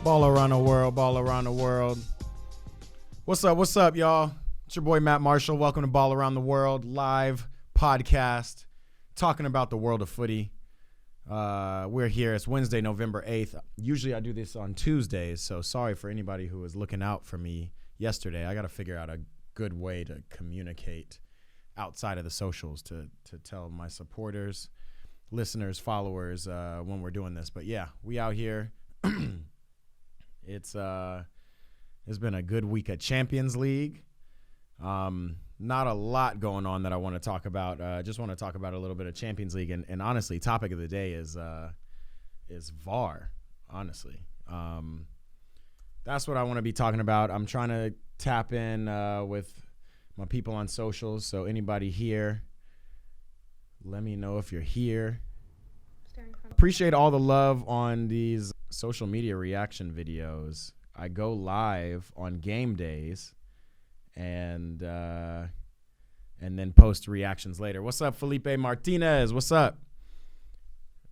Ball around the world, ball around the world. What's up, y'all? It's your boy, Matt Marshall. Welcome to Ball Around the World, live podcast, talking about the world of footy. We're here. It's Wednesday, November 8th. Usually I do this on Tuesdays, so sorry for anybody who was looking out for me yesterday. I got to figure out a good way to communicate outside of the socials to tell my supporters, listeners, followers when we're doing this. But yeah, we out here. It's been a good week at Champions League. Not a lot going on that I want to talk about. Just want to talk about a little bit of Champions League, and honestly, topic of the day is VAR. Honestly, that's what I want to be talking about. I'm trying to tap in with my people on socials. So anybody here, let me know if you're here. Appreciate all the love on these social media reaction videos. I go live on game days and then post reactions later. What's up, Felipe Martinez? What's up?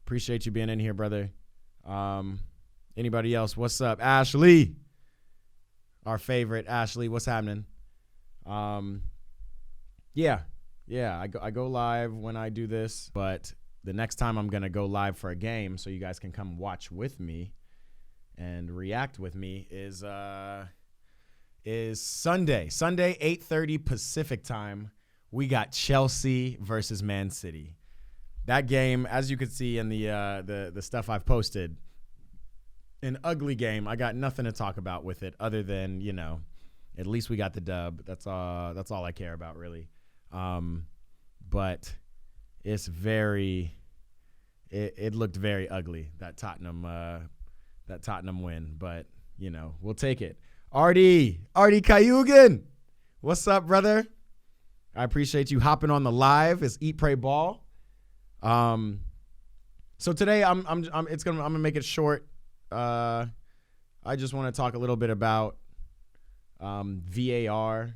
Appreciate you being in here, brother. Anybody else? What's up? Ashley, our favorite Ashley. What's happening? Yeah. I go live when I do this, but the next time I'm gonna go live for a game, so you guys can come watch with me and react with me, is Sunday 8:30 Pacific time. We got Chelsea versus Man City. That game, as you can see in the stuff I've posted, an ugly game. I got nothing to talk about with it other than, at least we got the dub. That's all I care about, really. But it's it looked very ugly, that Tottenham win, but we'll take it. Artie Kayugan, what's up, brother? I appreciate you hopping on the live. It's Eat Pray Ball. So today I'm gonna make it short. I just want to talk a little bit about VAR.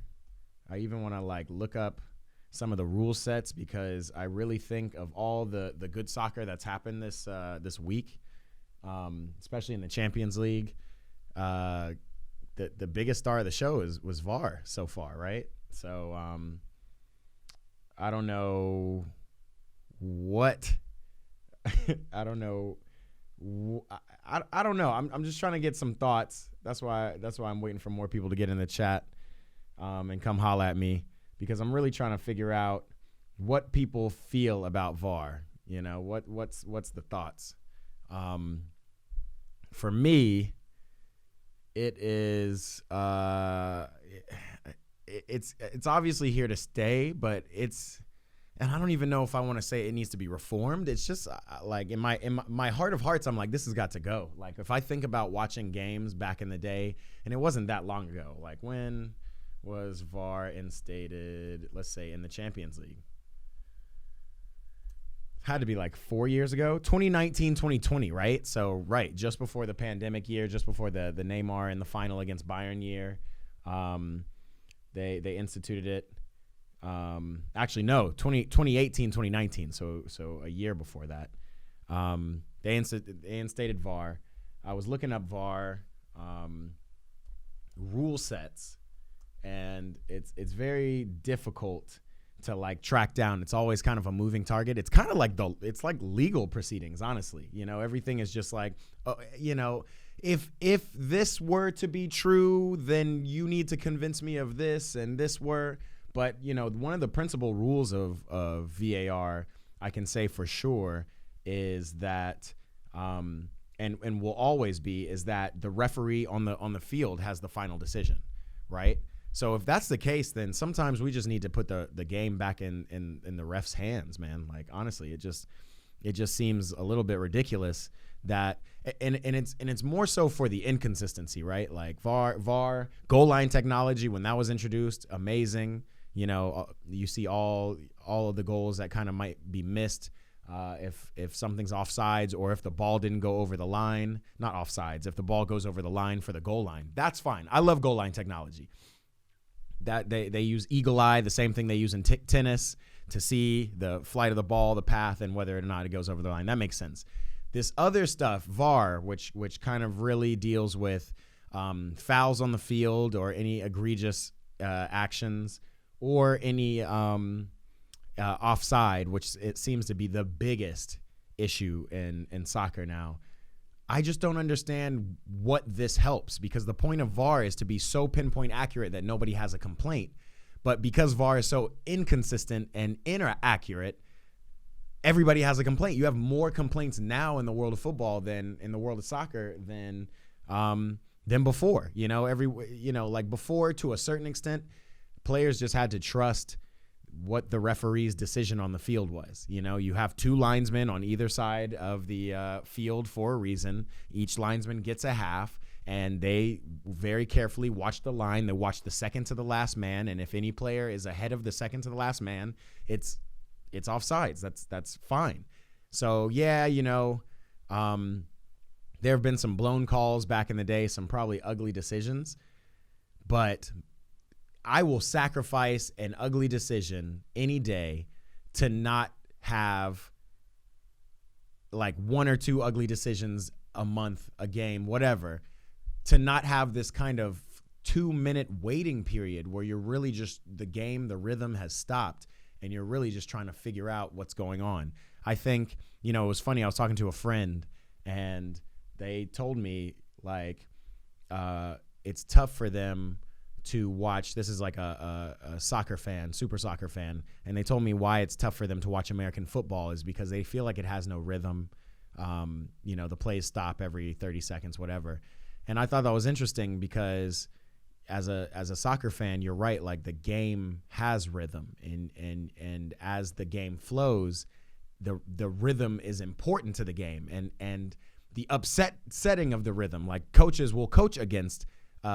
I even want to look up some of the rule sets, because I really think of all the good soccer that's happened this week, especially in the Champions League. The biggest star of the show was VAR so far, right? So I don't know what I don't know. I don't know. I'm just trying to get some thoughts. That's why I'm waiting for more people to get in the chat and come holla at me, because I'm really trying to figure out what people feel about VAR. What's the thoughts? For me, it is it's obviously here to stay, but and I don't even know if I want to say it needs to be reformed. It's just in my heart of hearts, I'm like, this has got to go. Like, if I think about watching games back in the day, and it wasn't that long ago, like when was VAR instated, let's say, in the Champions League? Had to be 4 years ago, 2019, 2020, right? So, right, just before the pandemic year, just before the Neymar in the final against Bayern year, they instituted it. Actually, no, 2018, 2019, so a year before that. They instated VAR. I was looking up VAR rule sets, and it's very difficult to track down. It's always kind of a moving target. It's kind of it's like legal proceedings, honestly. Everything is just if this were to be true, then you need to convince me of this, and this were. But, one of the principal rules of VAR, I can say for sure, is that, and will always be, is that the referee on the field has the final decision, right? So if that's the case, then sometimes we just need to put the game back in the ref's hands, man. Honestly, it just seems a little bit ridiculous that, and it's more so for the inconsistency, right? VAR, goal line technology, when that was introduced, amazing. You see all of the goals that kind of might be missed if something's offsides, or if the ball didn't go over the line. Not offsides, if the ball goes over the line for the goal line. That's fine. I love goal line technology. That they use eagle eye, the same thing they use in tennis, to see the flight of the ball, the path, and whether or not it goes over the line. That makes sense. this other stuff, VAR, which kind of really deals with fouls on the field or any egregious actions or any offside, which it seems to be the biggest issue in soccer now. I just don't understand what this helps, because the point of VAR is to be so pinpoint accurate that nobody has a complaint. But because VAR is so inconsistent and inaccurate, everybody has a complaint. You have more complaints now in the world of football than in the world of soccer than before. Like before, to a certain extent, players just had to trust what the referee's decision on the field was. You have two linesmen on either side of the field for a reason. Each linesman gets a half, and they very carefully watch the line. They watch the second to the last man, and if any player is ahead of the second to the last man, it's offsides. That's fine. So yeah, there have been some blown calls back in the day, some probably ugly decisions, but I will sacrifice an ugly decision any day to not have like one or two ugly decisions a month, a game, whatever, to not have this kind of 2-minute waiting period where you're really just, the game, the rhythm has stopped and you're really just trying to figure out what's going on. I think, it was funny. I was talking to a friend and they told me like it's tough for them to watch. This is like a soccer fan, super soccer fan, and they told me why it's tough for them to watch American football is because they feel like it has no rhythm. The plays stop every 30 seconds, whatever. And I thought that was interesting because as a soccer fan, you're right. Like the game has rhythm, and as the game flows, the rhythm is important to the game, and the setting of the rhythm. Like coaches will coach against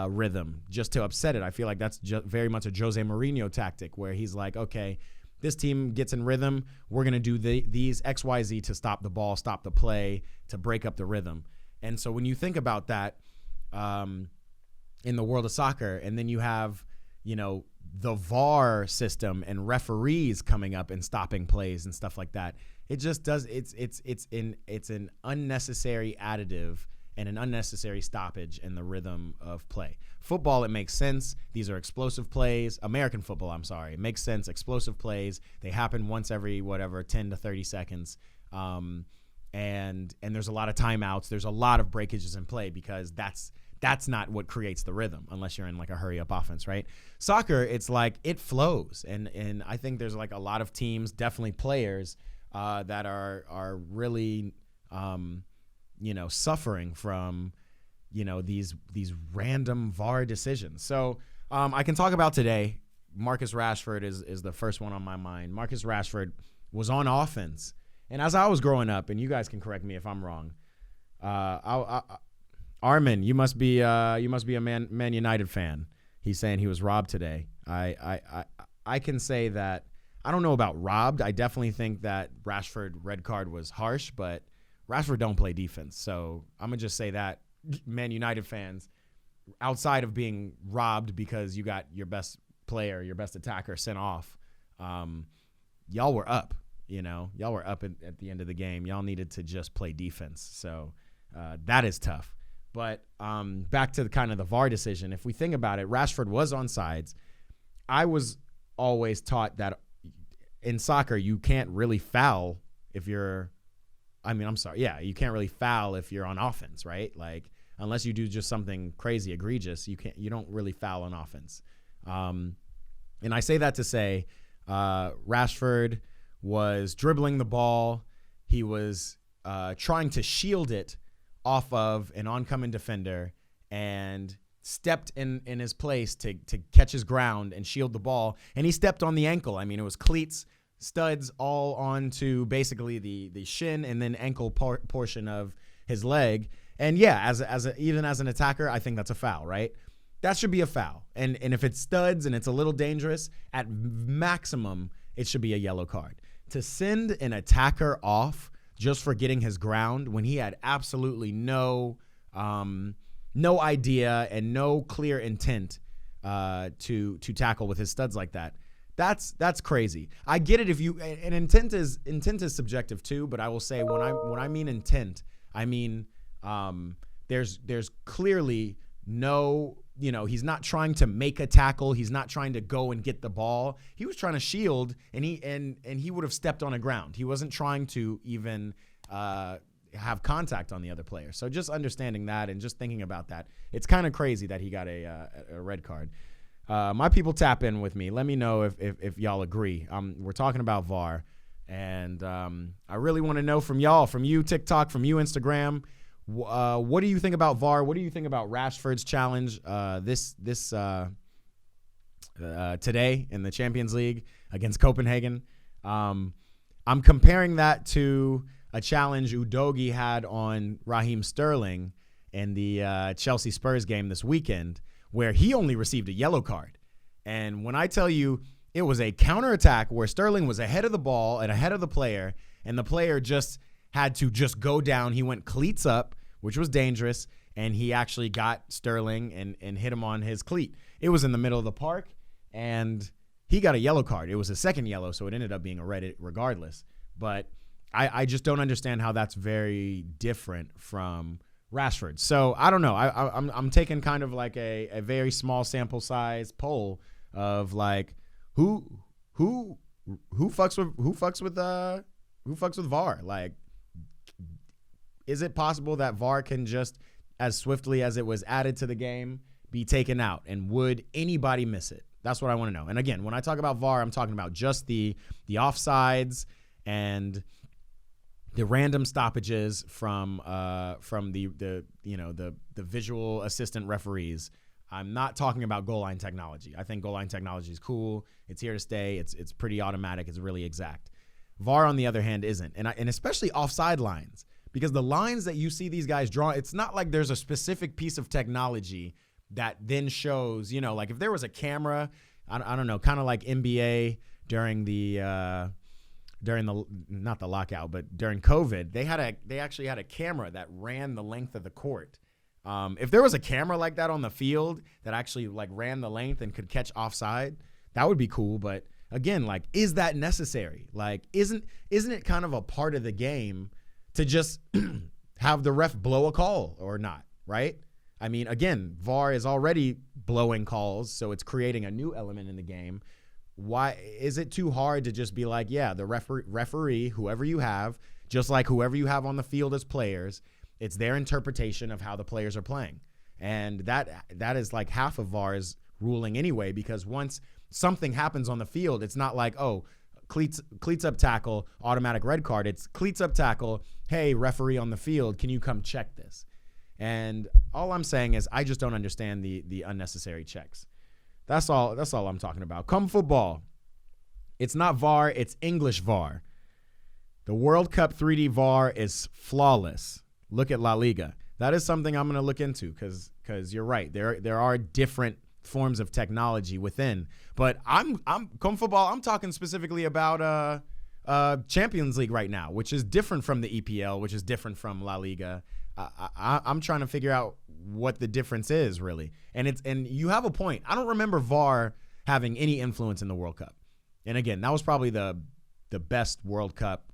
rhythm just to upset it. I feel like that's very much a Jose Mourinho tactic where he's like, okay, this team gets in rhythm. We're going to do these XYZ to stop the ball, stop the play, to break up the rhythm. And so when you think about that in the world of soccer, and then you have, the VAR system and referees coming up and stopping plays and stuff like that, it just does. It's an unnecessary additive and an unnecessary stoppage in the rhythm of play. Football, it makes sense. These are explosive plays. American football, I'm sorry. It makes sense. Explosive plays. They happen once every, 10 to 30 seconds. And there's a lot of timeouts. There's a lot of breakages in play because that's not what creates the rhythm unless you're in like a hurry up offense, right? Soccer, it's like it flows. And I think there's like a lot of teams, definitely players that are really suffering from, these random VAR decisions. So I can talk about today. Marcus Rashford is the first one on my mind. Marcus Rashford was on offense. And as I was growing up, and you guys can correct me if I'm wrong, Armin, you must be a Man United fan. He's saying he was robbed today. I can say that I don't know about robbed. I definitely think that Rashford red card was harsh, but Rashford don't play defense. So I'm going to just say that, Man United fans, outside of being robbed because you got your best player, your best attacker sent off, y'all were up. Y'all were up at the end of the game. Y'all needed to just play defense. So that is tough. But back to the VAR decision. If we think about it, Rashford was onside. I was always taught that in soccer, you can't really foul if you're you can't really foul if you're on offense, right? Like, unless you do just something crazy, egregious, you don't really foul on offense. And I say that to say Rashford was dribbling the ball. He was trying to shield it off of an oncoming defender and stepped in his place to catch his ground and shield the ball. And he stepped on the ankle. I mean, it was cleats, studs all onto basically the shin and then ankle portion of his leg. And yeah, even as an attacker, I think that's a foul, right? That should be a foul. And if it's studs and it's a little dangerous, at maximum, it should be a yellow card. To send an attacker off just for getting his ground when he had absolutely no idea and no clear intent to tackle with his studs like that, That's crazy. I get it if you and intent is subjective too, but I will say when I mean intent, I mean there's clearly no, he's not trying to make a tackle, he's not trying to go and get the ball. He was trying to shield and he would have stepped on the ground. He wasn't trying to even have contact on the other player. So just understanding that and just thinking about that, it's kind of crazy that he got a red card. My people tap in with me. Let me know if y'all agree. We're talking about VAR, and I really want to know from y'all, from you TikTok, from you Instagram. What do you think about VAR? What do you think about Rashford's challenge this today in the Champions League against Copenhagen? I'm comparing that to a challenge Udogie had on Raheem Sterling in the Chelsea Spurs game this weekend, where he only received a yellow card. And when I tell you it was a counterattack where Sterling was ahead of the ball and ahead of the player, and the player just had to just go down. He went cleats up, which was dangerous, and he actually got Sterling and hit him on his cleat. It was in the middle of the park, and he got a yellow card. It was a second yellow, so it ended up being a red regardless. But I just don't understand how that's very different from Rashford. So I don't know. I'm taking kind of like a very small sample size poll of like who fucks with VAR. Like, is it possible that VAR can just, as swiftly as it was added to the game, be taken out? And would anybody miss it? That's what I want to know. And again, when I talk about VAR, I'm talking about just the offsides and the random stoppages from the visual assistant referees. I'm not talking about goal line technology. I think goal line technology is cool. It's here to stay. It's pretty automatic. It's really exact. VAR, on the other hand, isn't. And especially offside lines, because the lines that you see these guys draw, it's not like there's a specific piece of technology that then shows, like if there was a camera, I don't know, kind of like NBA during not the lockout, but during COVID, they actually had a camera that ran the length of the court. If there was a camera like that on the field that actually like ran the length and could catch offside, that would be cool. But again, like, is that necessary? Like, isn't it kind of a part of the game to just have the ref blow a call or not, right? I mean, again, VAR is already blowing calls, so it's creating a new element in the game. Why is it too hard to just be like, yeah, the referee, whoever you have, just like whoever you have on the field as players, it's their interpretation of how the players are playing. And that is like half of VAR's ruling anyway, because once something happens on the field, it's not like, oh, cleats up tackle, automatic red card. It's cleats up tackle, hey, referee on the field, can you come check this? And all I'm saying is I just don't understand the unnecessary checks. That's all I'm talking about. Come football. It's not VAR, it's English VAR. The World Cup 3D VAR is flawless. Look at La Liga. That is something I'm going to look into because you're right. There are different forms of technology within. But I'm come football, I'm talking specifically about Champions League right now, which is different from the EPL, which is different from La Liga. I'm trying to figure out what the difference is really. And you have a point. I don't remember VAR having any influence in the World Cup. And again, that was probably the best World Cup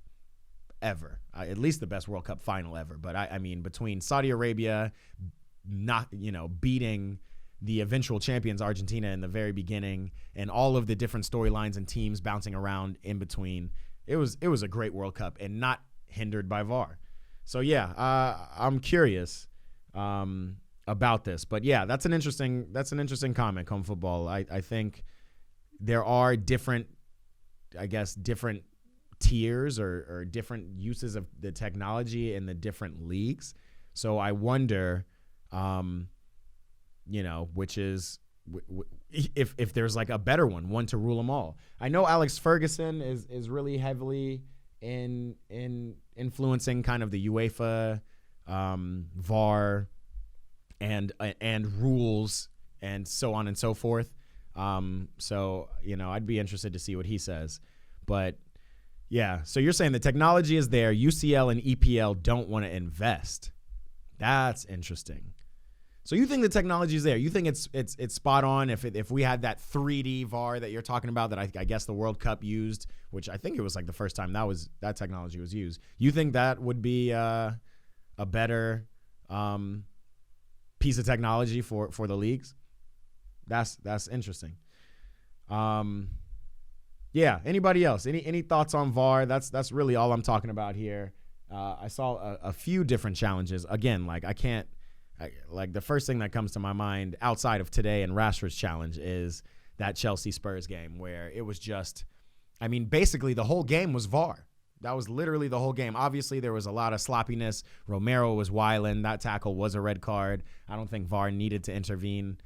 ever, at least the best World Cup final ever. But I mean, between Saudi Arabia beating the eventual champions Argentina in the very beginning, and all of the different storylines and teams bouncing around in between, it was a great World Cup and not hindered by VAR. So yeah, I'm curious about this, but yeah, that's an interesting comment. Come football, I think there are different tiers or different uses of the technology in the different leagues. So I wonder, which is if there's like a better one to rule them all. I know Alex Ferguson is really heavily in influencing kind of the UEFA VAR and rules and so on and so forth. So I'd be interested to see what he says. But yeah, so you're saying the technology is there. UCL and EPL don't want to invest. That's interesting. So you think the technology is there? You think it's spot on? If we had that 3D VAR that you're talking about that I guess the World Cup used, which I think it was like the first time that technology was used. You think that would be a better piece of technology for the leagues? That's interesting. Yeah. Anybody else? Any thoughts on VAR? That's really all I'm talking about here. I saw a few different challenges. Again, like the first thing that comes to my mind outside of today and Rashford's challenge is that Chelsea Spurs game where it was just, I mean, basically the whole game was VAR. That was literally the whole game. Obviously, there was a lot of sloppiness. Romero was wilding. That tackle was a red card. I don't think VAR needed to intervene.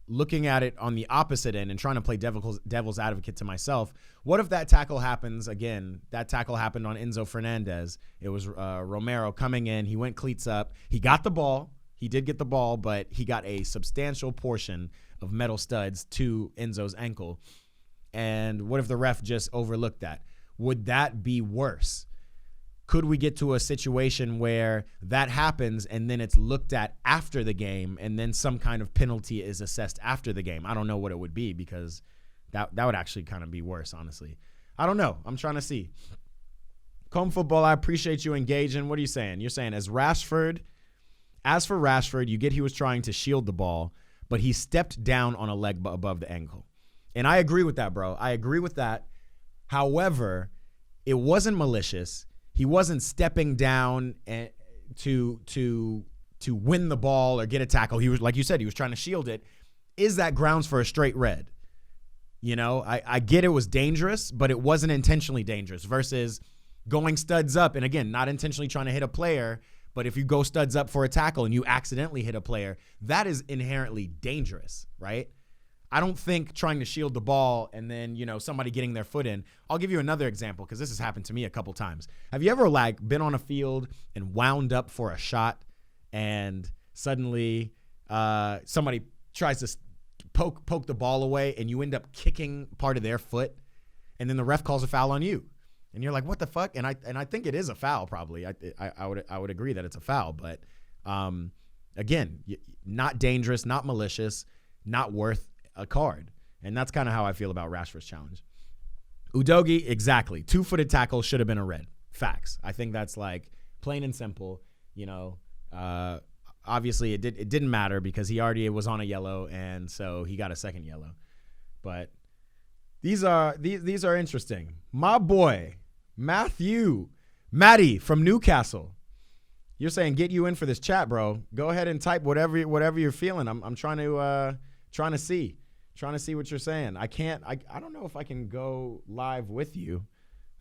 Looking at it on the opposite end and trying to play devil's advocate to myself, what if that tackle happens again? That tackle happened on Enzo Fernandez. It was Romero coming in. He went cleats up. He got the ball. He did get the ball, but he got a substantial portion of metal studs to Enzo's ankle. And what if the ref just overlooked that? Would that be worse? Could we get to a situation where that happens and then it's looked at after the game and then some kind of penalty is assessed after the game? I don't know what it would be because that would actually kind of be worse, honestly. I don't know. I'm trying to see. Comb Football, I appreciate you engaging. What are you saying? You're saying as for Rashford, you get he was trying to shield the ball, but he stepped down on a leg above the ankle. And I agree with that, bro. I agree with that. However, it wasn't malicious. He wasn't stepping down to win the ball or get a tackle. He was, like you said, he was trying to shield it. Is that grounds for a straight red? You know, I get it was dangerous, but it wasn't intentionally dangerous versus going studs up. And again, not intentionally trying to hit a player, but if you go studs up for a tackle and you accidentally hit a player, that is inherently dangerous, right? I don't think trying to shield the ball and then, somebody getting their foot in. I'll give you another example because this has happened to me a couple times. Have you ever been on a field and wound up for a shot and suddenly somebody tries to poke the ball away and you end up kicking part of their foot and then the ref calls a foul on you and you're like, what the fuck? And I think it is a foul probably. I would agree that it's a foul, but again, not dangerous, not malicious, not worth a card. And that's kind of how I feel about Rashford's challenge. Udogie, exactly. 2-footed tackle should have been a red. Facts. I think that's like plain and simple. Obviously it didn't matter because he already was on a yellow and so he got a second yellow. But these are interesting. My boy, Matty from Newcastle. You're saying get you in for this chat, bro. Go ahead and type whatever you're feeling. I'm trying to see. Trying to see what you're saying. I don't know if I can go live with you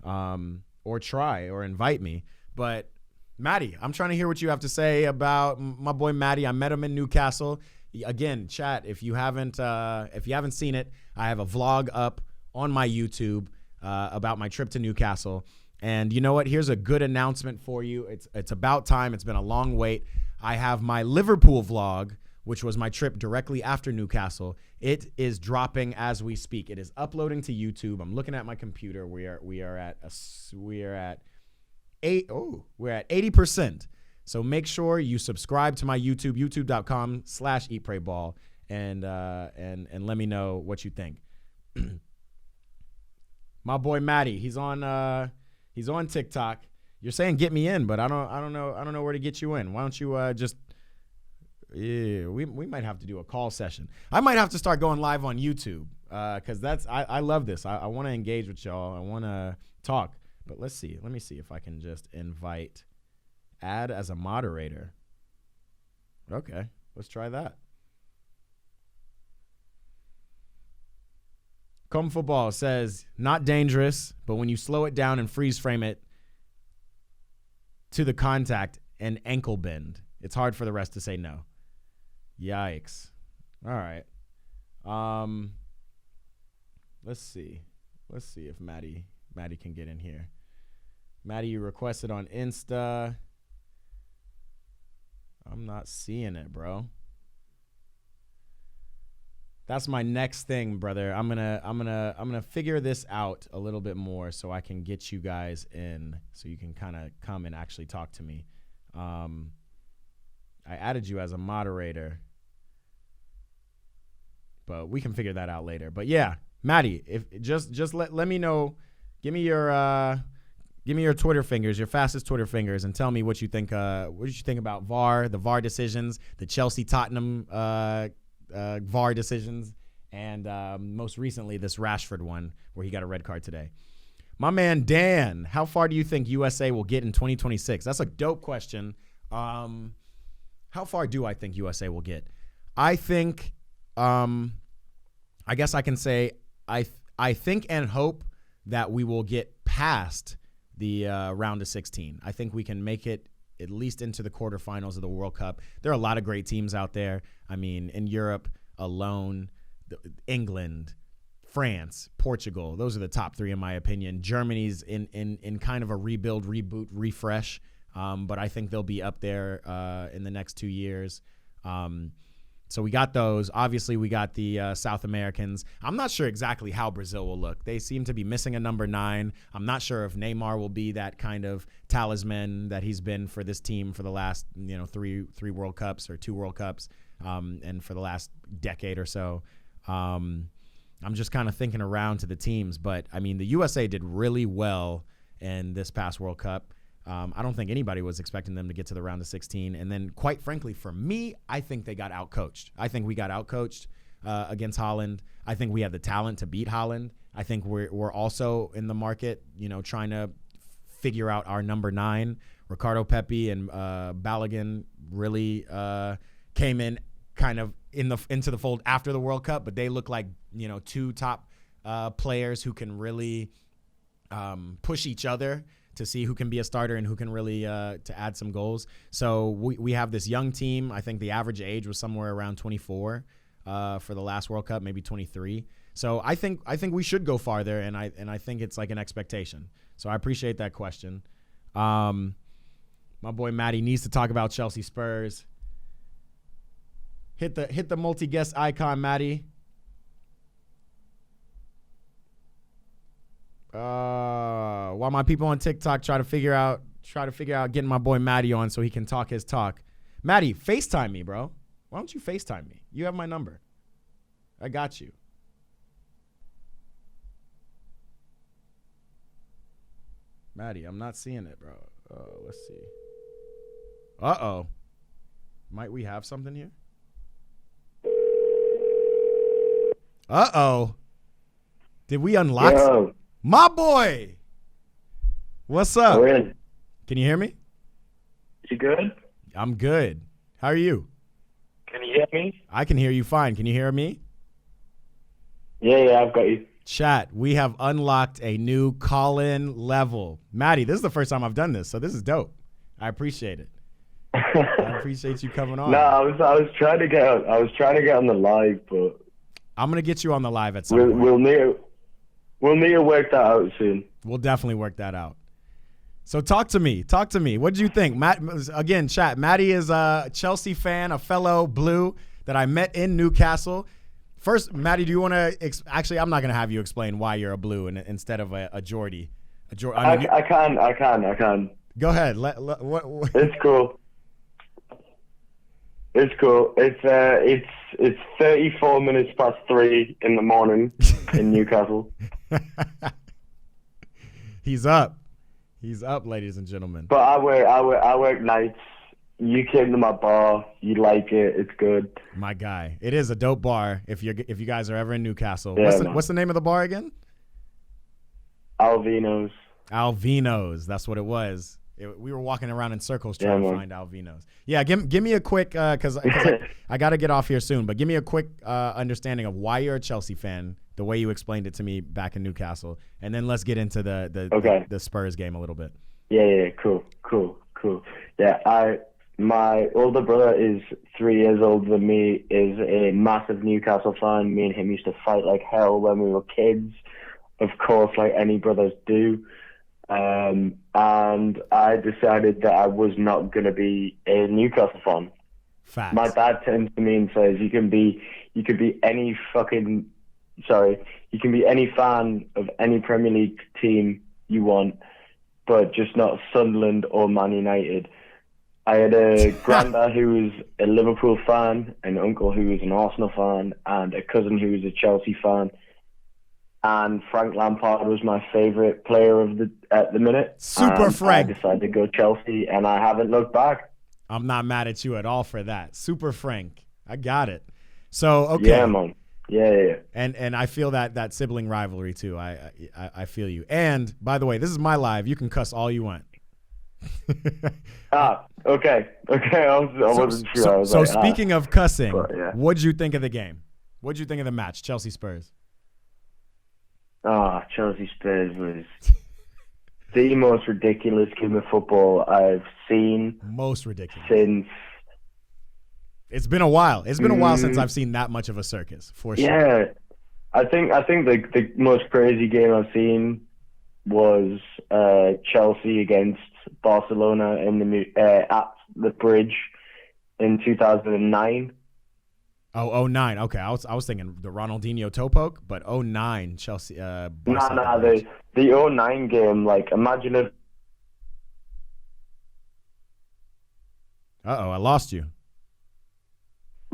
or try or invite me. But Matty, I'm trying to hear what you have to say about my boy Matty. I met him in Newcastle. Again, chat, if you haven't seen it, I have a vlog up on my YouTube about my trip to Newcastle. And you know what? Here's a good announcement for you. It's about time. It's been a long wait. I have my Liverpool vlog, which was my trip directly after Newcastle. It is dropping as we speak. It is uploading to YouTube. I'm looking at my computer. We're at 80%. So make sure you subscribe to my YouTube, youtube.com/eatprayball, and let me know what you think. My boy Matty, he's on TikTok. You're saying get me in, but I don't know where to get you in. Why don't you just we might have to do a call session. I might have to start going live on YouTube because I love this. I want to engage with y'all. I want to talk. But let's see. Let me see if I can just add as a moderator. Okay, let's try that. Come Football says, not dangerous, but when you slow it down and freeze frame it to the contact and ankle bend, it's hard for the rest to say no. Yikes. All right. Let's see if Maddie can get in here. Maddie, you requested on Insta. I'm not seeing it, bro. That's my next thing, brother. I'm gonna figure this out a little bit more so I can get you guys in, so you can kind of come and actually talk to me. I added you as a moderator, but we can figure that out later. But yeah, Maddie, if just let me know, give me your Twitter fingers, your fastest Twitter fingers, and tell me what you think. What did you think about VAR, the VAR decisions, the Chelsea Tottenham VAR decisions, and most recently this Rashford one where he got a red card today. My man Dan, how far do you think USA will get in 2026? That's a dope question. How far do I think USA will get? I think, I guess I can say I think and hope that we will get past the round of 16. I think we can make it at least into the quarterfinals of the World Cup. There are a lot of great teams out there. I mean, in Europe alone, England, France, Portugal, those are the top three in my opinion. Germany's in kind of a rebuild, reboot, refresh, but I think they'll be up there in the next 2 years. So we got those. Obviously, we got the South Americans. I'm not sure exactly how Brazil will look. They seem to be missing a number 9. I'm not sure if Neymar will be that kind of talisman that he's been for this team for the last, three World Cups or 2 World Cups, and for the last decade or so. I'm just kind of thinking around to the teams, but I mean, the USA did really well in this past World Cup. I don't think anybody was expecting them to get to the round of 16. And then, quite frankly, for me, I think they got outcoached. I think we got outcoached against Holland. I think we have the talent to beat Holland. I think we're also in the market, trying to figure out our number 9. Ricardo Pepi and Balogun really came in kind of into the fold after the World Cup, but they look like 2 top players who can really push each other to see who can be a starter and who can really to add some goals. So we have this young team. I think the average age was somewhere around 24 for the last World Cup, maybe 23. So I think we should go farther, and I think it's like an expectation. So I appreciate that question. My boy Matty needs to talk about Chelsea Spurs. Hit the multi-guest icon, Matty. While my people on TikTok try to figure out getting my boy Matty on so he can talk his talk. Matty, FaceTime me, bro. Why don't you FaceTime me? You have my number. I got you. Matty, I'm not seeing it, bro. Let's see. Uh-oh. Might we have something here? Uh-oh. Did we unlock? Yo. My boy. What's up? We're in. Can you hear me? You good? I'm good. How are you? Can you hear me? I can hear you fine. Can you hear me? Yeah, I've got you. Chat, we have unlocked a new call-in level. Maddie, this is the first time I've done this, so this is dope. I appreciate it. I appreciate you coming on. No, I was trying to get on the live, but I'm gonna get you on the live at some point. We'll need to work that out soon. We'll definitely work that out. So talk to me. What did you think? Matt, again, chat. Maddie is a Chelsea fan, a fellow Blue that I met in Newcastle. First, Maddie, do you want to actually? I'm not gonna have you explain why you're a Blue instead of a Geordie. I can. Go ahead. It's cool. It's 34 minutes past 3 in the morning in Newcastle. He's up, ladies and gentlemen. But I work nights. You came to my bar. You like it. It's good. My guy. It is a dope bar. If you guys are ever in Newcastle, yeah, what's the name of the bar again? Alvino's. That's what it was. We were walking around in circles trying to find Alvino's. Yeah, give me a quick because I got to get off here soon. But give me a quick understanding of why you're a Chelsea fan, the way you explained it to me back in Newcastle, and then let's get into the Spurs game a little bit. Yeah, cool. Yeah, my older brother is 3 years older than me. Is a massive Newcastle fan. Me and him used to fight like hell when we were kids. Of course, like any brothers do. And I decided that I was not going to be a Newcastle fan. Facts. My dad turns to me and says, you can be any fan of any Premier League team you want, but just not Sunderland or Man United. I had a granddad who was a Liverpool fan, an uncle who was an Arsenal fan, and a cousin who was a Chelsea fan. And Frank Lampard was my favourite player at the minute. Super and Frank. I decided to go Chelsea, and I haven't looked back. I'm not mad at you at all for that. Super Frank. I got it. So, okay. Yeah, man. Yeah. And I feel that sibling rivalry too. I feel you. And by the way, this is my live. You can cuss all you want. Okay. I wasn't sure. So speaking of cussing, yeah. what'd you think of the game? What'd you think of the match, Chelsea Spurs? Chelsea Spurs was the most ridiculous game of football I've seen. Most ridiculous. Since it's been a while. It's been a while since I've seen that much of a circus, for sure. Yeah, I think the most crazy game I've seen was Chelsea against Barcelona at the Bridge in 2009. Oh, 09. Okay, I was thinking the Ronaldinho toe poke, but 09 Chelsea. The 09 game. Like, imagine if. I lost you.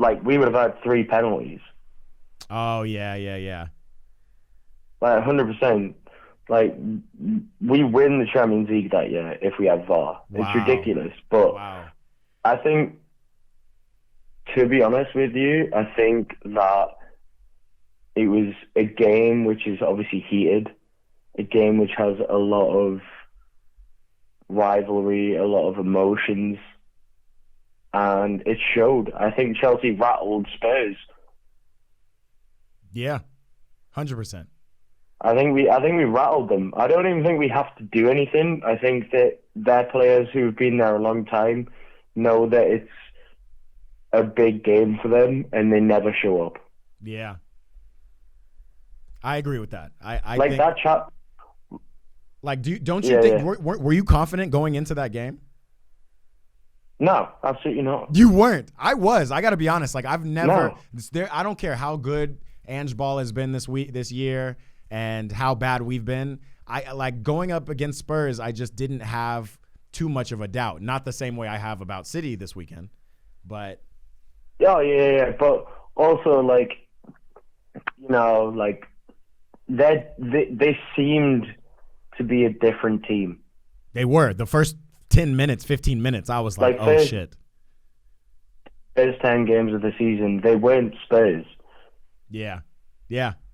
Like, we would have had 3 penalties. Oh yeah. Like 100%. Like, we win the Champions League that year if we have VAR. Wow. It's ridiculous, but I think, to be honest with you, I think that it was a game which is obviously heated, a game which has a lot of rivalry, a lot of emotions, and it showed. I think Chelsea rattled Spurs. Yeah, 100%. I think we rattled them. I don't even think we have to do anything. I think that their players who've been there a long time know that it's a big game for them, and they never show up. Yeah, I agree with that. I like think, that chat. Like, don't you think? Yeah. Were you confident going into that game? No, absolutely not. You weren't. I was. I got to be honest. Like, I've never. No. I don't care how good Ange Ball has been this year, and how bad we've been. I like going up against Spurs. I just didn't have too much of a doubt. Not the same way I have about City this weekend, but. Oh, yeah. But also, like, you know, like, they seemed to be a different team. They were. The first 10 minutes, 15 minutes, I was like oh, shit. First 10 games of the season, they weren't Spurs. Yeah.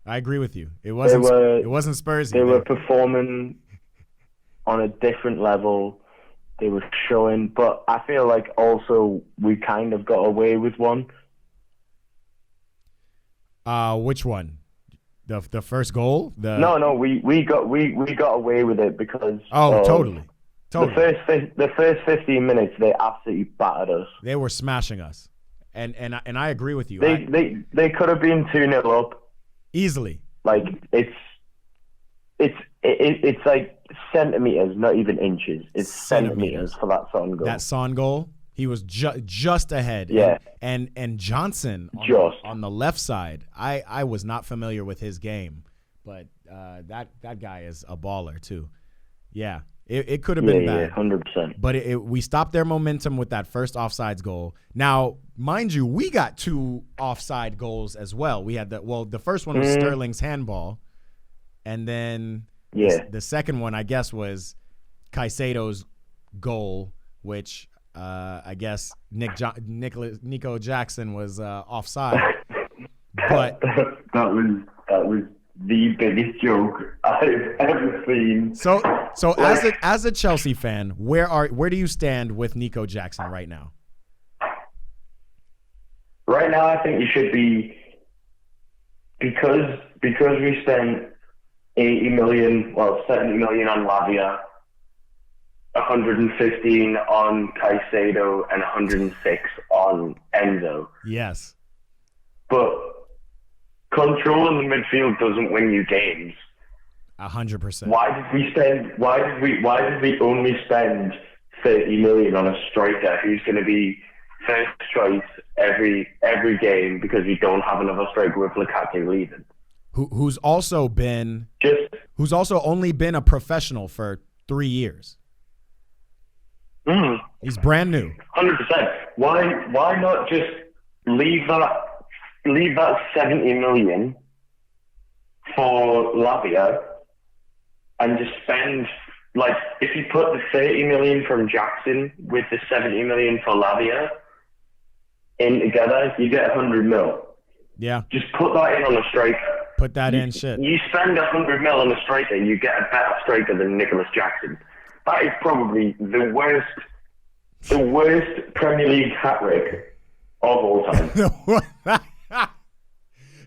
I agree with you. It wasn't Spurs. They were performing on a different level. They were showing, but I feel like also we kind of got away with one. Which one? The first goal? No, we got away with it because totally. The first 15 minutes they absolutely battered us. They were smashing us, and I agree with you. They could have been 2-0 up easily. Like it's like centimeters, not even inches. It's centimeters for that Son goal. That Son goal, he was just ahead. Yeah. And Johnson on the left side, I was not familiar with his game, but that guy is a baller too. Yeah. It could have been bad. 100%. But we stopped their momentum with that first offsides goal. Now, mind you, we got 2 offside goals as well. We had the first one was Sterling's handball, and then the second one, I guess, was Caicedo's goal, which I guess Nico Jackson was offside. But that was the biggest joke I've ever seen. So as a Chelsea fan, where do you stand with Nico Jackson right now? Right now, I think you should be, because we spent 70 million on Lavia, 115 on Caicedo, and 106 on Enzo. Yes. But control in the midfield doesn't win you games. 100%. Why did we only spend 30 million on a striker who's going to be first choice every game because we don't have another striker with Lukaku leaving? Who's also only been a professional for 3 years. He's brand new. 100%. Why not just leave that 70 million for Lavia and just spend, like, if you put the 30 million from Jackson with the 70 million for Lavia in together, you get 100 mil. Yeah. Just put that in on a striker. Put that in, shit. You spend 100 mil on a striker, you get a better striker than Nicholas Jackson. That is probably the worst Premier League hat-trick of all time.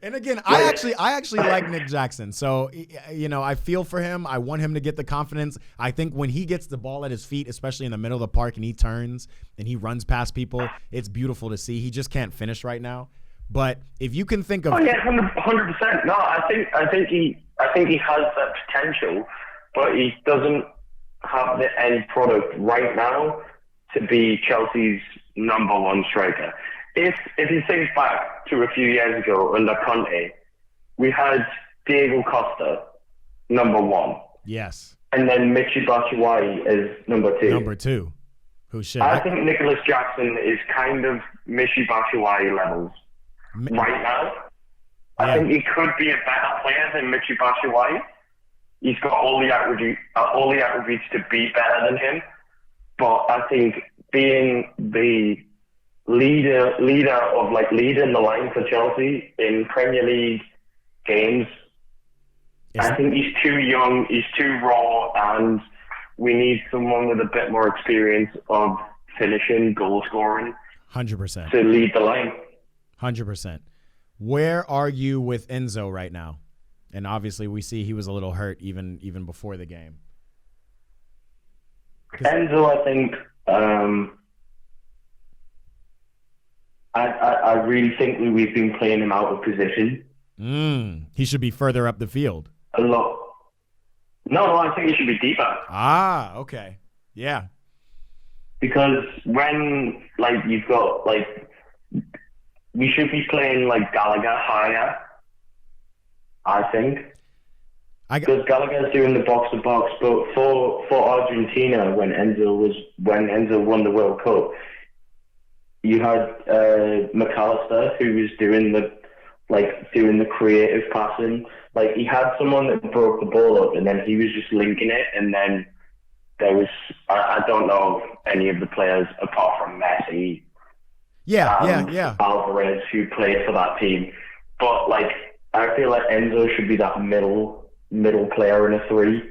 And again, I actually like Nick Jackson. So, you know, I feel for him. I want him to get the confidence. I think when he gets the ball at his feet, especially in the middle of the park, and he turns and he runs past people, it's beautiful to see. He just can't finish right now. But if you can think of, 100%. No, I think he has that potential, but he doesn't have the end product right now to be Chelsea's number one striker. If you think back to a few years ago under Conte, we had Diego Costa, number one. Yes. And then Michy Batshuayi as number two. Number two. Who should? I think Nicholas Jackson is kind of Michy Batshuayi levels right now. I think he could be a better player than Michy Batshuayi. He's got all the attributes to be better than him. But I think being the leader of, like, leading the line for Chelsea in Premier League games, I think he's too young, he's too raw, and we need someone with a bit more experience of finishing, goal scoring. 100%. To lead the line. 100%. Where are you with Enzo right now? And obviously we see he was a little hurt even before the game. Enzo, I think, I really think we've been playing him out of position. He should be further up the field. A lot. No, I think he should be deeper. Ah, okay. Yeah. Because when, like, you've got, like, we should be playing, like, Gallagher higher, I think. Because Gallagher's doing the box-to-box, but for Argentina, when Enzo won the World Cup, you had McAllister, who was doing the creative passing. Like, he had someone that broke the ball up, and then he was just linking it, and then there was, I don't know any of the players apart from Messi. Yeah. Alvarez, who played for that team. But, like, I feel like Enzo should be that middle player in a three.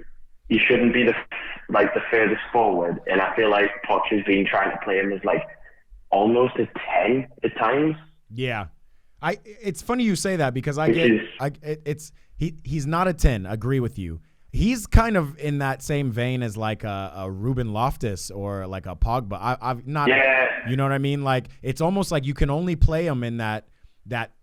He shouldn't be the furthest forward. And I feel like Poch has been trying to play him as, like, almost a 10 at times. Yeah. It's funny you say that because he's not a 10. Agree with you. He's kind of in that same vein as like a Ruben Loftus or like a Pogba. I've not, you know what I mean? Like, it's almost like you can only play him in that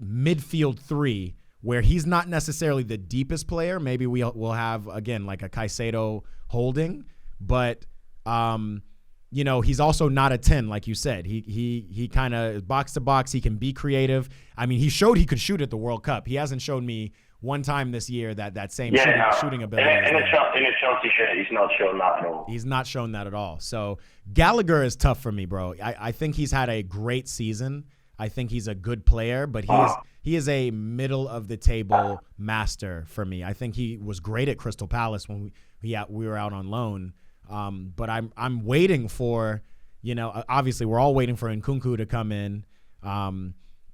midfield three where he's not necessarily the deepest player. Maybe we'll have, again, like a Caicedo holding, but you know, he's also not a 10, like you said. He kind of box to box. He can be creative. I mean, he showed he could shoot at the World Cup. He hasn't shown me one time this year that same shooting ability. In a Chelsea shirt, he's not shown that at all. He's not shown that at all. So Gallagher is tough for me, bro. I think he's had a great season. I think he's a good player, but he is a middle of the table master for me. I think he was great at Crystal Palace when we were out on loan. But I'm waiting for, you know, obviously we're all waiting for Nkunku to come in.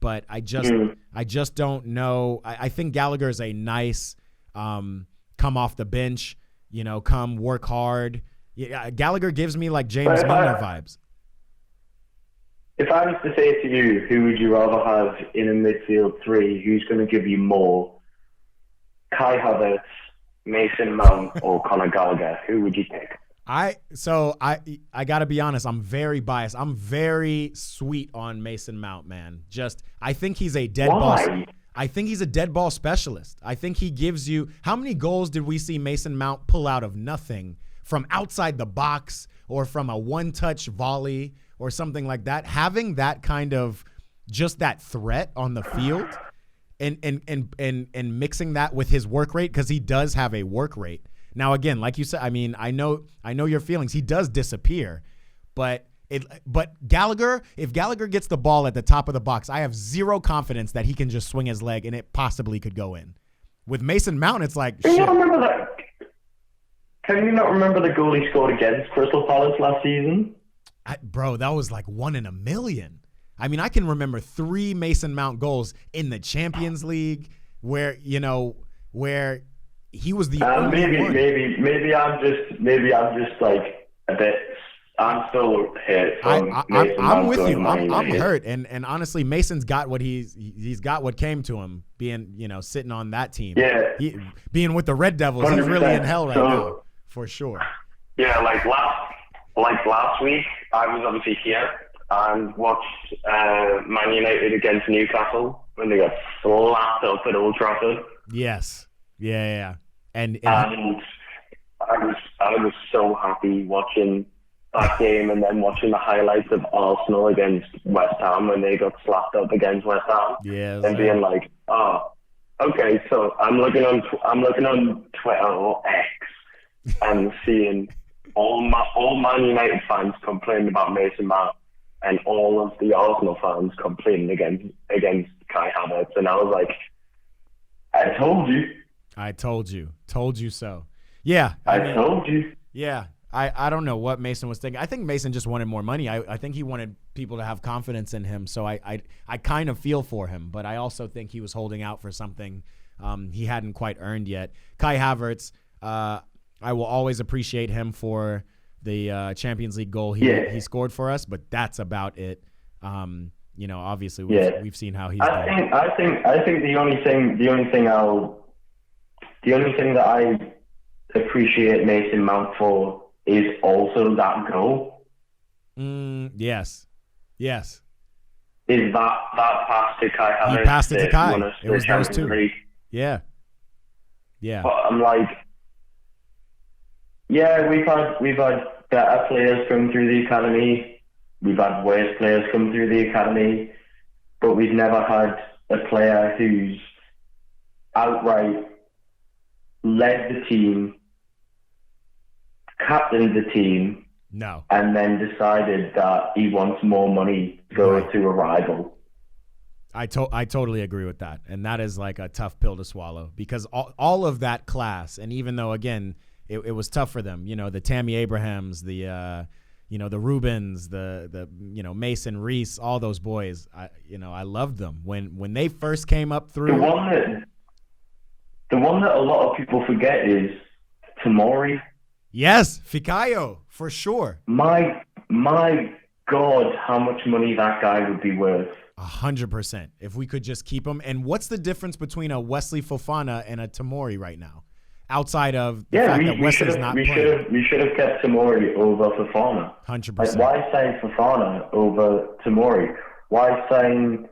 But I just don't know. I think Gallagher is a nice come off the bench, you know, come work hard. Yeah, Gallagher gives me like James Milner vibes. If I was to say to you, who would you rather have in a midfield three? Who's going to give you more? Kai Havertz, Mason Mount, or Conor Gallagher? Who would you pick? I got to be honest. I'm very biased. I'm very sweet on Mason Mount, man. I think he's a dead ball. I think he's a dead ball specialist. I think he gives you. How many goals did we see Mason Mount pull out of nothing from outside the box or from a one-touch volley or something like that? Having that kind of just that threat on the field and mixing that with his work rate, because he does have a work rate. Now, again, like you said, I mean, I know your feelings. He does disappear, but But Gallagher, if Gallagher gets the ball at the top of the box, I have zero confidence that he can just swing his leg and it possibly could go in. With Mason Mount, it's like, Can you shit. not remember that? Can you not remember the goal he scored against Crystal Palace last season? Bro, that was like 1 in a million. I mean, I can remember 3 Mason Mount goals in the Champions League where he was the only one. Maybe I'm just like a bit. I'm still hurt from Mason I'm Mount with going you. Man I'm United. hurt, and honestly, Mason's got what he's got what came to him being sitting on that team. Yeah, being with the Red Devils, he's really in hell right now for sure. Yeah, like last week, I was obviously here and watched Man United against Newcastle when they got slapped up at Old Trafford. Yes, yeah. And I was so happy watching that game and then watching the highlights of Arsenal against West Ham when they got slapped up against West Ham. Yeah, and being like, oh, okay, so I'm looking on Twitter or X and seeing all Man United fans complaining about Mason Mount and all of the Arsenal fans complaining against Kai Havertz, and I was like, I told you so. Yeah, I mean, told you. Yeah. I don't know what Mason was thinking. I think Mason just wanted more money. I think he wanted people to have confidence in him. So I kind of feel for him, but I also think he was holding out for something he hadn't quite earned yet. Kai Havertz, I will always appreciate him for the Champions League goal he scored for us, but that's about it. Obviously we've seen how he's done. I think the only thing that I appreciate Mason Mount for is also that goal. Yes. Is that pass to Kai Havertz? He passed it to Kai. It was those two. League. Yeah. But I'm like, yeah, we've had better players come through the academy. We've had worse players come through the academy, but we've never had a player who's outright led the team, captained the team, and then decided that he wants more money to go to a rival. I totally agree with that, and that is like a tough pill to swallow because all of that class, and even though again it was tough for them, the Tammy Abrahams, the Rubens, the Mason Reese, all those boys, I loved them when they first came up through. The one that a lot of people forget is Tomori. Yes, Fikayo, for sure. My God, how much money that guy would be worth. 100%. If we could just keep him. And what's the difference between a Wesley Fofana and a Tomori right now? Outside of the fact that Wesley's not playing. We should have kept Tomori over Fofana. 100%. Like, why sign Fofana over Tomori? Why sign...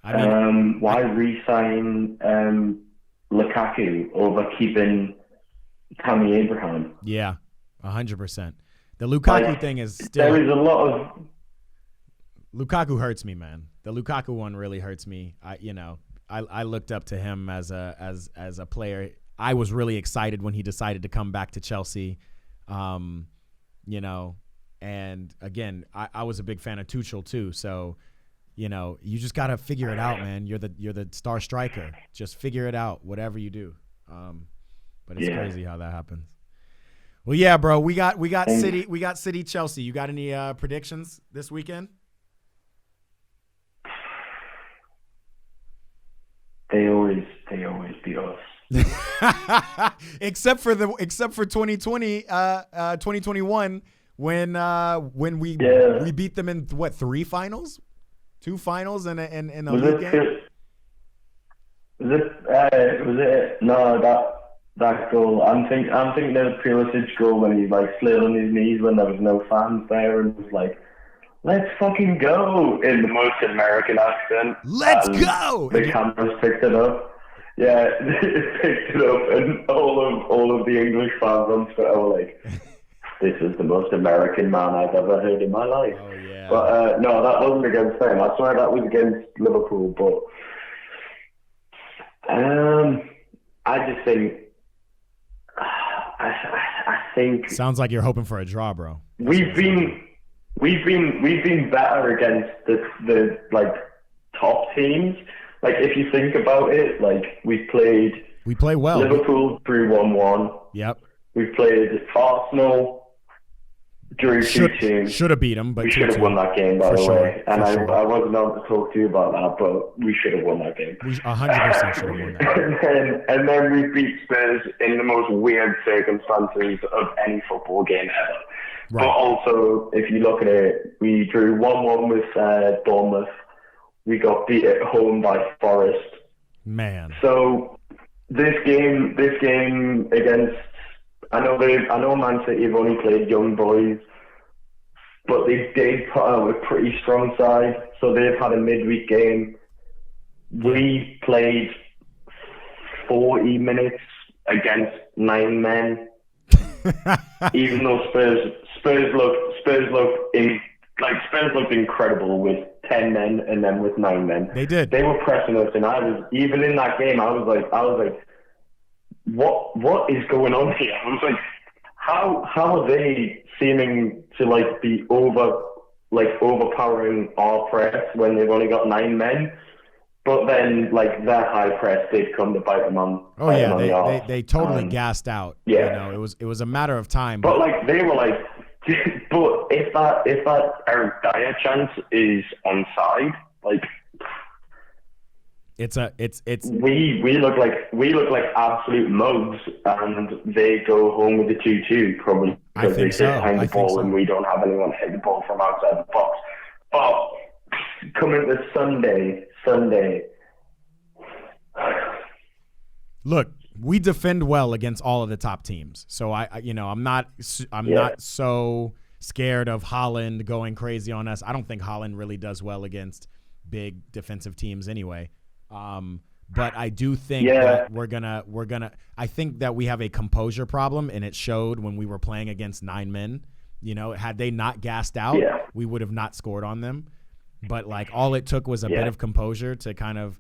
why re-sign Lukaku over keeping Tammy Abraham? Yeah, 100%. The Lukaku thing is still... There is a lot of... Lukaku hurts me, man. The Lukaku one really hurts me. I looked up to him as a player. I was really excited when he decided to come back to Chelsea. And again, I was a big fan of Tuchel too. So, you just got to figure it out, man. You're the star striker. Just figure it out, whatever you do. But it's crazy how that happens. Well, yeah, bro, we got City Chelsea. You got any predictions this weekend? They always beat us. except for 2020, 2021 when we beat them in what, 3 finals, 2 finals and a league game. Was it that goal? I'm thinking the Pulisic goal when he like slid on his knees when there was no fans there and was like, "Let's fucking go" in the most American accent. Let's go. The cameras picked it up. Yeah, it picked it up, and all of the English fans on Twitter were like, "This is the most American man I've ever heard in my life." Oh yeah. But no, that wasn't against them. I swear that was against Liverpool. But I just think. I think sounds like you're hoping for a draw, bro. We've been we've been better against the like top teams. Like if you think about it, like we play well. Liverpool drew 1-1. Yep. We played Arsenal. Drew 2-2. Should have beat them, but we should have won that game, by the way. And I wasn't on to talk to you about that, but we should have won that game. We 100% should have won that. and then we beat Spurs in the most weird circumstances of any football game ever. Right. But also, if you look at it, we drew 1-1 with Bournemouth. We got beat at home by Forest. Man. So this game against. I know Man City have only played young boys, but they did put out a pretty strong side. So they've had a midweek game. We played 40 minutes against 9 men. Even though Spurs looked incredible with 10 men and then with 9 men. They did. They were pressing us, and even in that game, I was like. What is going on here? I was like, how are they seeming to like be overpowering our press when they've only got 9 men? But then like their high press did come to bite them on. Oh yeah, they totally gassed out. Yeah, you know, it was a matter of time. But like they were like, but if that Eric Dyer chance is onside, like. It's we look like absolute mugs, and they go home with the 2-2 probably because they sit behind the ball and we don't have anyone to hit the ball from outside the box. But coming to Sunday. Look, we defend well against all of the top teams, so I'm not so scared of Haaland going crazy on us. I don't think Haaland really does well against big defensive teams anyway. But I do think that we're gonna. I think that we have a composure problem, and it showed when we were playing against 9 men. You know, had they not gassed out, we would have not scored on them. But like all it took was a bit of composure to kind of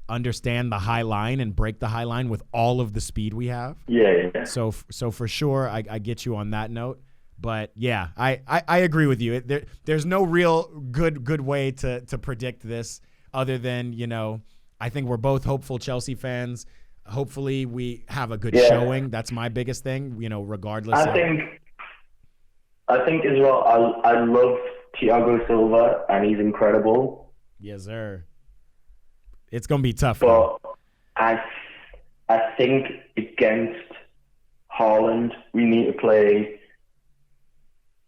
understand the high line and break the high line with all of the speed we have. Yeah. So for sure, I get you on that note. But yeah, I agree with you. There's no real good way to predict this other than, you know, I think we're both hopeful Chelsea fans. Hopefully we have a good showing. That's my biggest thing, you know, regardless. I think as well, I love Thiago Silva, and he's incredible. Yes, sir. It's going to be tough. But I think against Haaland, we need to play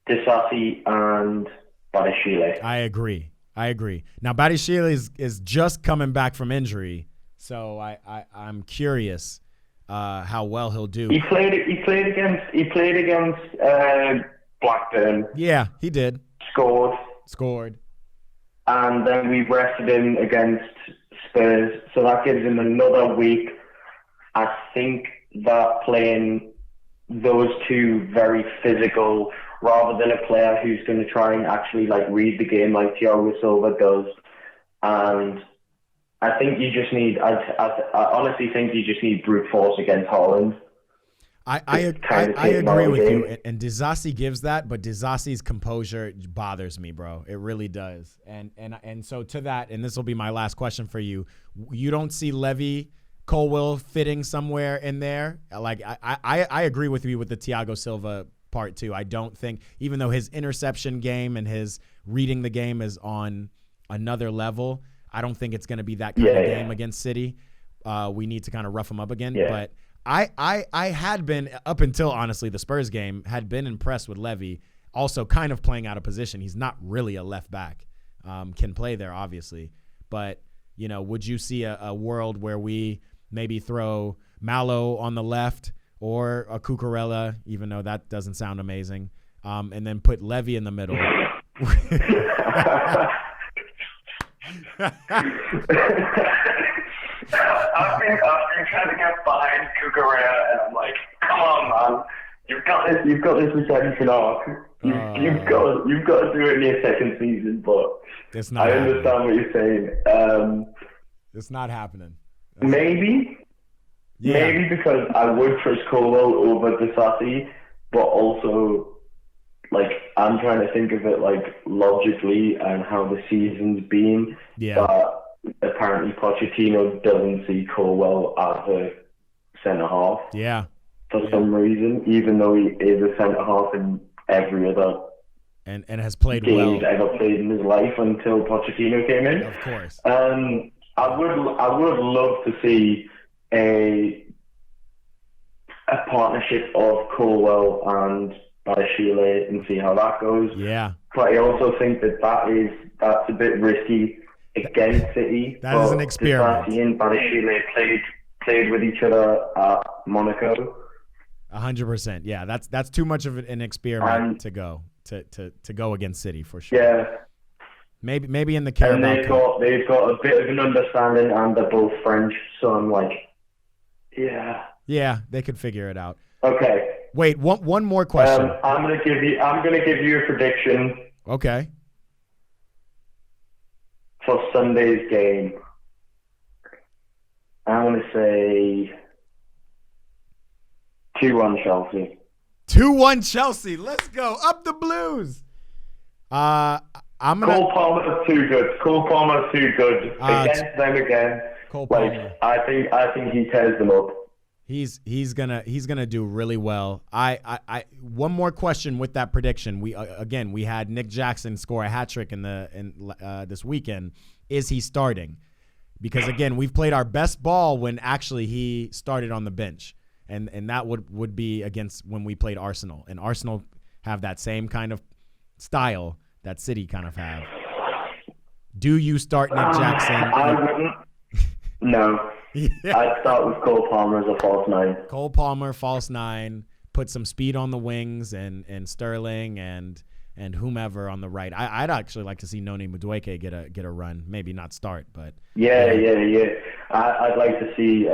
Disasi and Badiashile. I agree. Now, Badiashile is just coming back from injury, so I'm curious how well he'll do. He played against Blackburn. Yeah, he did. Scored. And then we rested him against Spurs, so that gives him another week. I think that playing those two very physical, rather than a player who's going to try and actually like read the game like Thiago Silva does. And I think you just need, I honestly think you just need brute force against Haaland. I agree with you, and Disasi gives that, but Disasi's composure bothers me, bro. It really does. And so to that, and this will be my last question for you. You don't see Levy Colwill fitting somewhere in there? Like I agree with you with the Thiago Silva part too. I don't think, even though his interception game and his reading the game is on another level, I don't think it's going to be that kind of game against City. We need to kind of rough him up again, but. I had been, up until, honestly, the Spurs game, had been impressed with Levy, also kind of playing out of position. He's not really a left back. Can play there, obviously. But, you know, would you see a world where we maybe throw Mallow on the left or a Cucurella, even though that doesn't sound amazing, and then put Levy in the middle? I've been trying to get behind Cucurella, and I'm like, come on, man, you've got this redemption arc. You've got to do it in your second season, but I understand what you're saying. It's not happening. Maybe because I would trust Colwell over Disasi, but also like I'm trying to think of it like logically and how the season's been. Yeah. But apparently Pochettino doesn't see Colwell as a centre half. Yeah. For some reason, even though he is a centre half in every other and has played game well. he's ever played in his life until Pochettino came in. Of course. I would love to see a partnership of Colwell and Badashile and see how that goes. Yeah. But I also think that's a bit risky against City. That is an experiment. Disasi and Badashile played with each other at Monaco. 100%. Yeah, that's too much of an experiment to go against City for sure. Yeah. Maybe in the Carabao Cup. They've got a bit of an understanding, and they're both French, so I'm like, yeah. Yeah, they could figure it out. Okay. Wait, one more question. I'm gonna give you a prediction. Okay. For Sunday's game, I'm gonna say 2-1 Chelsea. 2-1 Chelsea. Let's go. Up the Blues. I'm gonna. Cole Palmer's too good. Against them again. Cole Palmer. Like, I think he tears them up. He's gonna do really well. I one more question with that prediction. We had Nick Jackson score a hat trick in this weekend. Is he starting? Because again, we've played our best ball when actually he started on the bench. And that would be against when we played Arsenal. And Arsenal have that same kind of style that City kind of have. Do you start Nick Jackson? I wouldn't. No. Yeah. I'd start with Cole Palmer as a false 9. Cole Palmer, false 9. Put some speed on the wings and Sterling and whomever on the right. I'd actually like to see Noni Madueke get a run. Maybe not start, but yeah. I'd like to see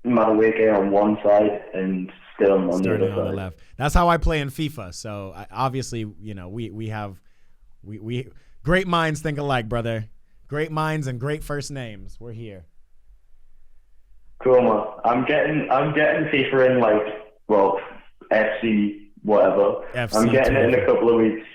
Madueke on one side and Sterling on the other side. On the left. That's how I play in FIFA. So obviously, we have great minds think alike, brother. Great minds and great first names. We're here. Cool, man. I'm getting FIFA in FC whatever. FC I'm getting it in a couple of weeks.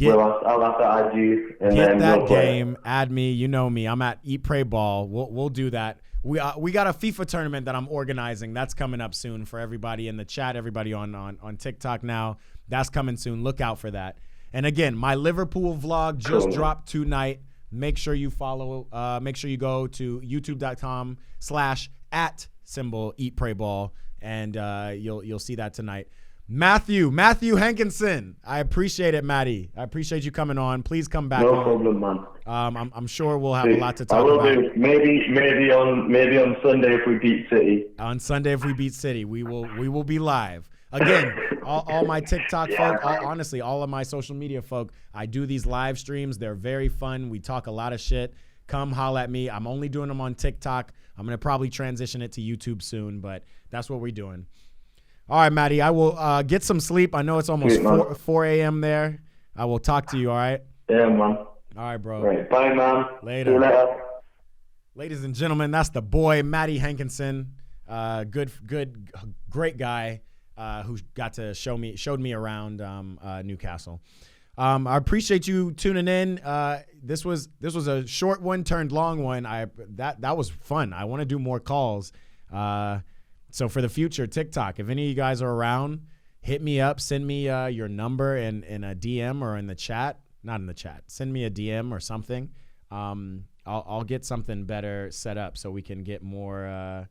I'll have to add you. And get then that we'll play. game. Add me. You know me. I'm at Eat Pray Ball. We'll do that. We got a FIFA tournament that I'm organizing. That's coming up soon for everybody in the chat. Everybody on TikTok now. That's coming soon. Look out for that. And again, my Liverpool vlog just dropped tonight. Make sure you follow. Make sure you go to youtube.com/@@Eat-Pray-Ball, and you'll see that tonight. Matthew Hankinson. I appreciate it, Matty. I appreciate you coming on. Please come back. No problem, man. I'm sure we'll have a lot to talk about. I will do. Maybe on Sunday if we beat City. On Sunday if we beat City, we will be live. Again, all my TikTok folk, honestly, all of my social media folk, I do these live streams. They're very fun. We talk a lot of shit. Come holla at me. I'm only doing them on TikTok. I'm going to probably transition it to YouTube soon, but that's what we're doing. All right, Matty, I will get some sleep. I know it's almost 4 a.m. there. I will talk to you, all right? Yeah, man. All right, bro. All right, bye, man. Later. See you later. Ladies and gentlemen, that's the boy, Matty Hankinson. Great guy who showed me around Newcastle. I appreciate you tuning in. This was a short one turned long one. That was fun. I want to do more calls. So for the future, TikTok, if any of you guys are around, hit me up. Send me your number in a DM or in the chat. Not in the chat. Send me a DM or something. I'll get something better set up so we can get more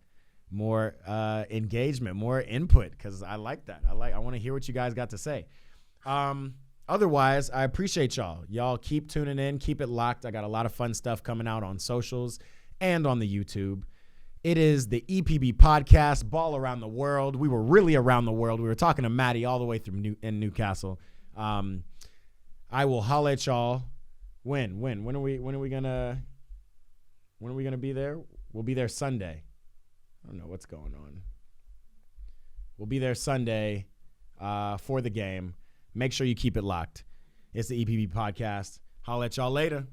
engagement, more input, because I like that. I want to hear what you guys got to say. Otherwise, I appreciate y'all. Y'all keep tuning in. Keep it locked. I got a lot of fun stuff coming out on socials and on the YouTube. It is the EPB podcast, Ball Around the World. We were really around the world. We were talking to Matty all the way through in Newcastle. I will holla at y'all. When are we gonna be there? We'll be there Sunday. I don't know what's going on. We'll be there Sunday for the game. Make sure you keep it locked. It's the EPB podcast. Holla at y'all later.